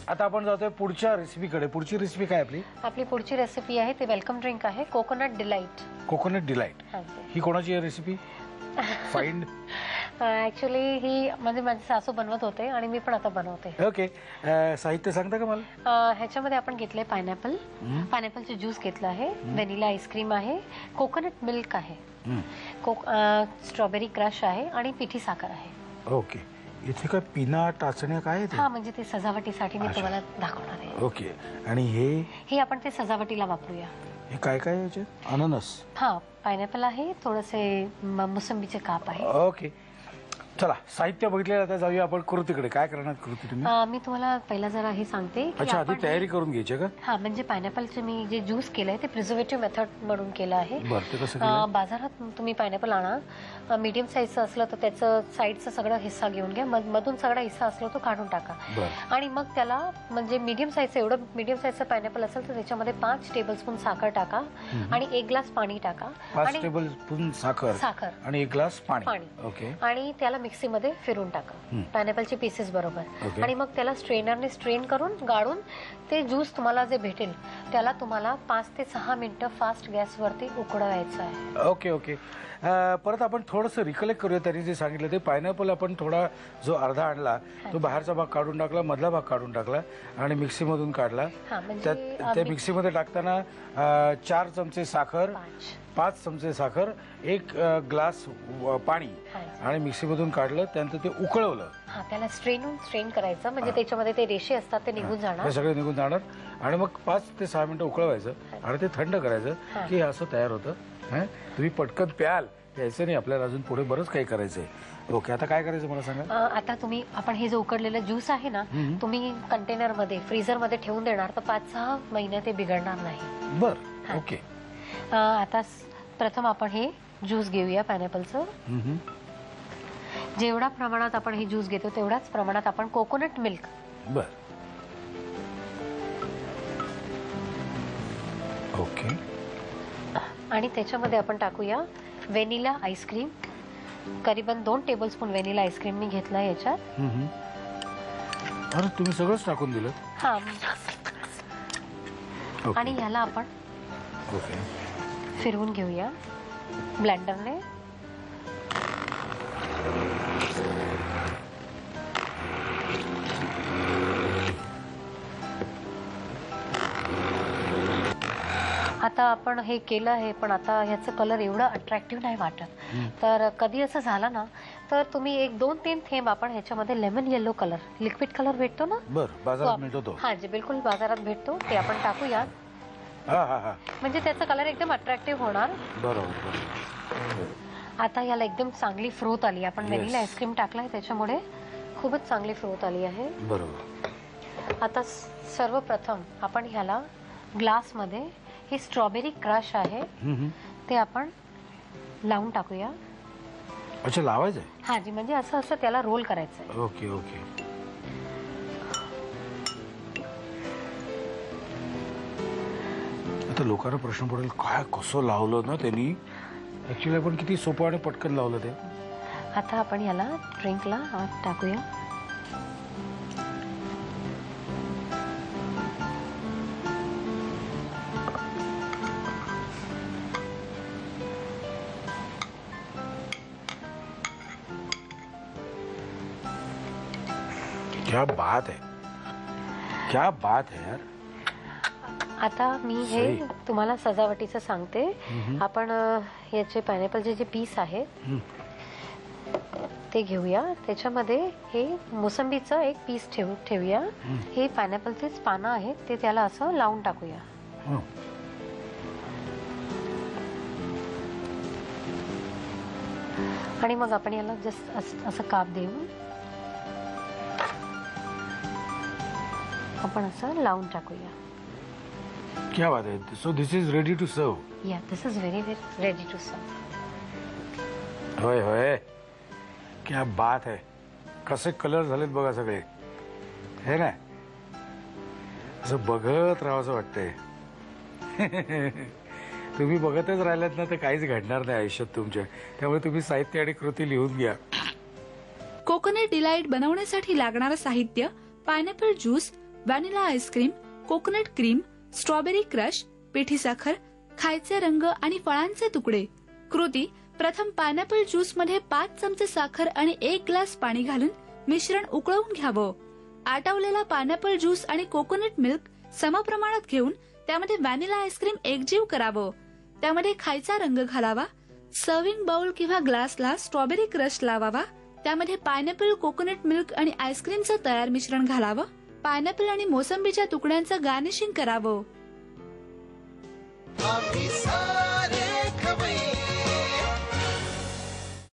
आता आपण जातोय पुढच्या रेसिपीकडे. पुढची रेसिपी काय आपली? आपली पुढची रेसिपी आहे ते वेलकम ड्रिंक आहे, कोकोनट डिलाइट. Coconut delight. ही कोणाची आहे रेसिपी? फाइंड. ऍक्च्युली ही म्हणजे माझी सासू बनवत होते आणि मी पण आता बनवते. ओके. साहित्य सांगता का मला? ह्याच्यामध्ये आपण घेतले पायनॅपलचे ज्यूस घेतलं आहे, व्हॅनिला आईस्क्रीम आहे, कोकोनट मिल्क आहे, स्ट्रॉबेरी क्रश आहे आणि पिठी साखर आहे. ओके. इथे काय पिना टाचण्या काय आहेत? हा, म्हणजे ते सजावटीसाठी मी तुम्हाला दाखवणार आहे. ओके. आणि हे आपण ते सजावटीला वापरूया. हे काय काय याचे? अननस. हा, पायनॅपल आहे, थोडेसे मोसंबीचे काप आहे. ओके. चला, साहित्य बघितलं. आता जाऊया आपण कृतीकडे. काय करणार कृती तुम्ही? मी तुम्हाला पहिला जरा हे सांगते. अच्छा, आधी तयारी करून घ्यायची का? हा, म्हणजे पायनॅपलचे मी जे ज्यूस केलंय ते प्रिझर्वेटिव्ह मेथड म्हणून केलं आहे. बरं, ते कसं केलं? बाजारात तुम्ही पायनॅपल आणा, मीडियम साईजचं असलं तर त्याचं साईडचा सगळा हिस्सा घेऊन घ्या, मधून सगळा हिस्सा असलो तो काढून टाका. आणि मग त्याला म्हणजे मीडियम साईजचं पायनॅपल असेल तर त्याच्यामध्ये 5 टेबलस्पून साखर टाका आणि 1 ग्लास पाणी टाका. 5 टेबलस्पून साखर आणि 1 ग्लास पाणी. ओके. आणि त्याला मिक्सीमध्ये फिरून टाका पायनॅपलचे पीसेस बरोबर. आणि मग त्याला स्ट्रेनरने स्ट्रेन करून गाळून ते ज्यूस तुम्हाला जे भेटेल त्याला तुम्हाला 5 ते 6 मिनिटं फास्ट गॅसवरती उकळवायचं आहे. Okay okay. परत आपण थोडंसं रिकलेक्ट करूया. त्यांनी जे सांगितलं ते पायनॅपल आपण थोडा जो अर्धा आणला तो बाहेरचा भाग काढून टाकला, मधला भाग काढून टाकला आणि मिक्सीमधून काढला. त्या मिक्सीमध्ये टाकताना 4 चमचे साखर, 5 चमचे साखर, 1 ग्लास पाणी आणि मिक्सीमधून काढलं. त्यानंतर ते उकळवलं. त्याला स्ट्रेन करायचं, म्हणजे त्याच्यामध्ये ते रेषे असतात ते निघून जाणार. ते सगळे निघून जाणार आणि मग 5 ते 6 मिनिटं उकळवायचं आणि ते थंड करायचं की असं तयार होतं. तुम्ही पटकन प्याल यायचं नाही. आपल्याला अजून पुढे बरंच काही करायचंय. ओके. आता काय करायचं मला सांगा? आता आपण हे जो उकडलेलं ज्यूस आहे ना, तुम्ही कंटेनर मध्ये फ्रीझर मध्ये ठेवून देणार तर 5-6 महिने ते बिघडणार नाही. बर. ओके. आता प्रथम आपण हे ज्यूस घेऊया पायनॅपलचं. जेवढ्या प्रमाणात आपण हे ज्यूस घेतो तेवढ्याच प्रमाणात आपण कोकोनट मिल्क. बर. ओके. आणि त्याच्यामध्ये आपण टाकूया व्हॅनिला आईस्क्रीम. करीबन 2 टेबलस्पून व्हॅनिला आईस्क्रीम मी घेतला याच्यात. अरे, तुम्ही सगळंच टाकून दिलं? हा. आणि ह्याला आपण फिरवून घेऊया ब्लेंडरने. आता आपण हे केलं आहे, पण आता ह्याचं कलर एवढं अट्रॅक्टिव्ह नाही वाटत. तर कधी असं झालं ना तर तुम्ही 1-2-3 थेंब आपण ह्याच्यामध्ये lemon yellow colour, liquid colour भेटतो ना. बरं, बाजारात मिळतो तो. हा जी, बिलकुल बाजारात भेटतो, ते आपण टाकूया. म्हणजे त्याचा कलर एकदम अट्रॅक्टिव्ह होणार. बरोबर. आता याला एकदम चांगली फ्रोथ आली. आपण व्हॅनिला आईस्क्रीम टाकलाय त्याच्यामुळे खूपच चांगली फ्रोथ आली आहे. बरोबर. आता सर्वप्रथम आपण ह्याला ग्लासमध्ये हे स्ट्रॉबेरी क्रश आहे ते आपण लावून टाकूया. अच्छा, लावायचं? हा जी, म्हणजे असं त्याला रोल करायचं. Okay okay. आता लोकांना प्रश्न पडेल काय कसं लावलं ना त्यांनी. ऍक्च्युली आपण किती सोपं आणि पटकन लावलं ते. आता आपण याला ड्रिंकला आत टाकूया. क्या बात है, क्या बात है यार. आता मी हे तुम्हाला सजावटीचं सांगते. आपण याचे पायनॅपलचे जे पीस आहेत ते घेऊया. त्याच्यामध्ये हे मोसंबीचं 1 पीस ठेवूया. हे पायनॅपलचेच पानं आहेत ते त्याला असं लावून टाकूया. आणि मग आपण याला जस्ट असं काप देऊन आपण असं लावून टाकूया. क्या बात है. So this is ready to serve. Yeah, this is very ready to serve. होय होय. क्या बात है. कसे कलर झालेत बघा सगळे, हे ना. असं बघत राहावंसं वाटतंय. तुम्ही बघतच राहिलात ना तर काहीच घडणार नाही आयुष्यात तुमच्या. त्यामुळे तुम्ही साहित्य आणि कृती लिहून घ्या. कोकोनट डिलाइट बनवण्यासाठी लागणारं साहित्य: pineapple juice, vanilla ice cream, coconut cream, strawberry crush, पिठी साखर, खायचे रंग आणि फळांचे तुकडे. कृती: प्रथम पायनॅपल ज्यूस मध्ये 5 चमचे साखर आणि 1 ग्लास पाणी घालून मिश्रण उकळवून घ्यावं. आटवलेला पायनॅपल ज्यूस आणि कोकोनट मिल्क समप्रमाणात घेऊन त्यामध्ये व्हॅनिला आईस्क्रीम एकजीव करावं. त्यामध्ये खायचा रंग घालावा. सर्व्हिंग बाउल किंवा ग्लासला स्ट्रॉबेरी क्रश लावावा. त्यामध्ये पायनॅपल, कोकोनट मिल्क आणि आईस्क्रीमचं तयार मिश्रण घालावं. पायनॅपल आणि मोसंबीच्या तुकड्यांचं गार्निशिंग करावं.